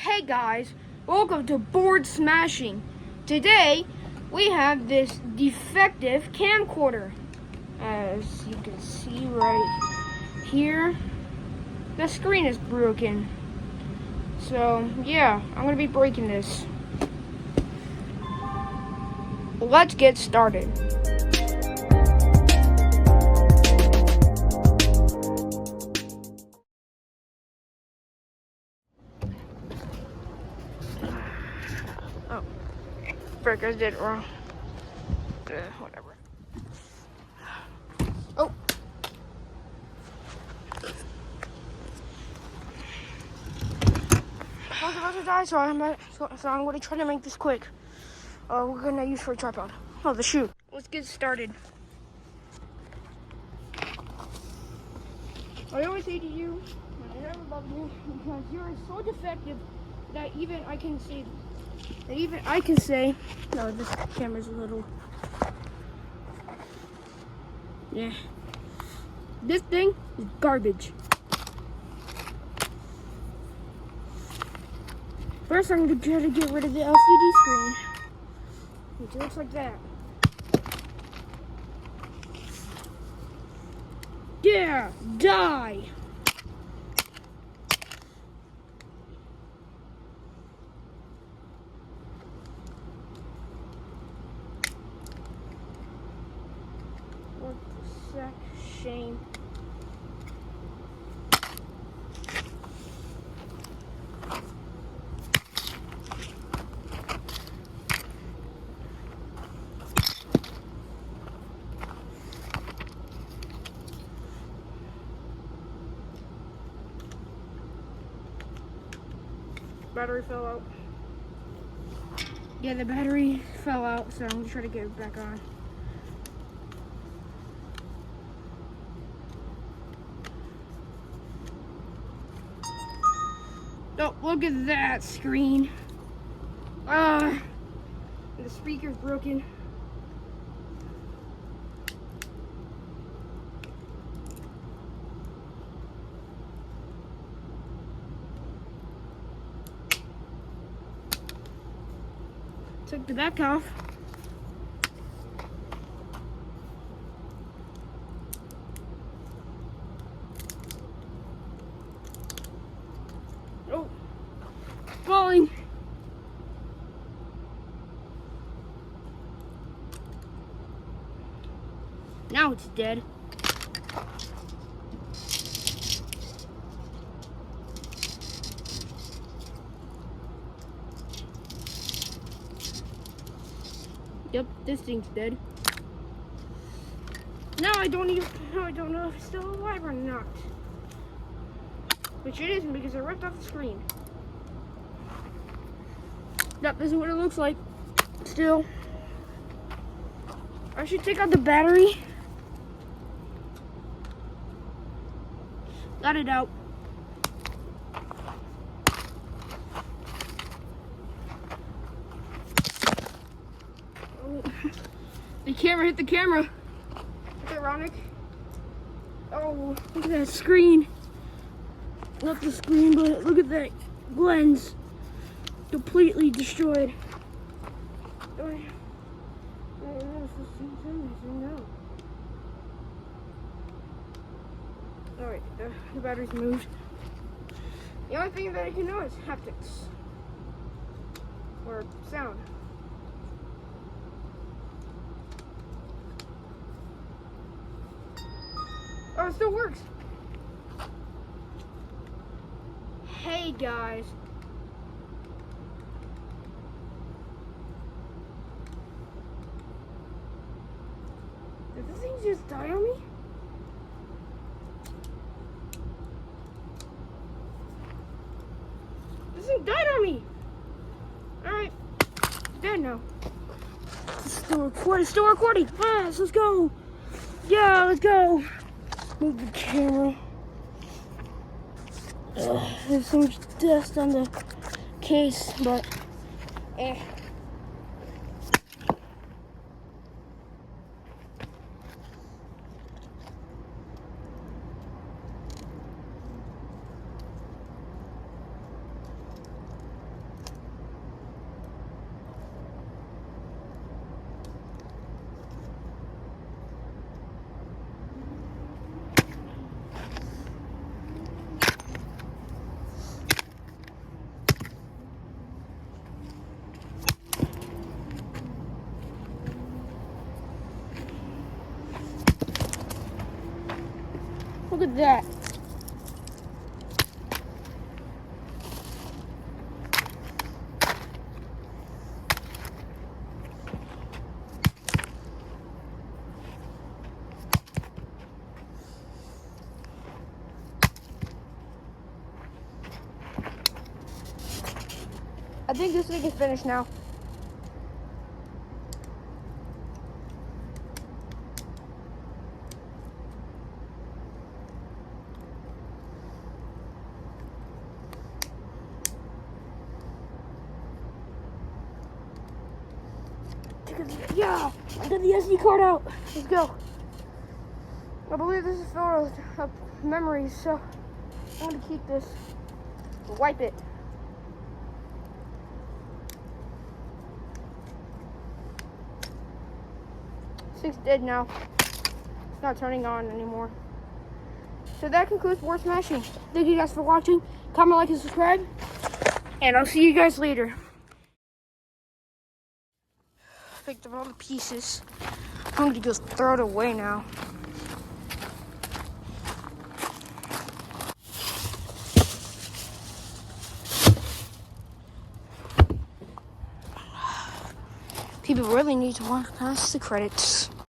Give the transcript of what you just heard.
Hey guys, welcome to Board Smashing. Today we have this defective camcorder. As you can see right here, the screen is broken. So yeah, I'm gonna be breaking this. Let's get started. Oh, frick, I did it wrong. Whatever. Oh. I was about to die, so I'm going to try to make this quick. We're going to use for a tripod. Oh, the shoe. Let's get started. I always say to you, I never love you, because you're so defective that even I can say, no, this camera's a little, yeah. This thing is garbage. First, I'm going to try to get rid of the LCD screen, which looks like that. Yeah, die! What the sack shame. Battery fell out. Yeah, the battery fell out, so I'm gonna try to get it back on. Oh, look at that screen. The speaker's broken. Took the back off. Oh, falling. Now it's dead. Yep, this thing's dead. Now I don't know if it's still alive or not. Which it isn't, because I ripped off the screen. Yep, this is what it looks like. Still. I should take out the battery. Got it out. The camera hit the camera. It's ironic. Oh, look at that screen. Not the screen, but look at that lens. Completely destroyed. Alright, the battery's moved. The only thing that I can know is haptics. Or sound. Oh, it still works. Hey guys. Did this thing just die on me? This thing died on me. Alright. It's dead now. It's still recording. Yes, let's go. Yeah, let's go. Move the camera. There's so much dust on the case, but Look at that. I think this thing is finished now. Yeah, I got the SD card out. Let's go. I believe this is filled with memories, so I want to keep this. Wipe it. It's dead now. It's not turning on anymore. So that concludes board smashing. Thank you guys for watching. Comment, like, and subscribe. And I'll see you guys later. Picked up all the pieces. I'm gonna just throw it away now. People really need to watch past the credits.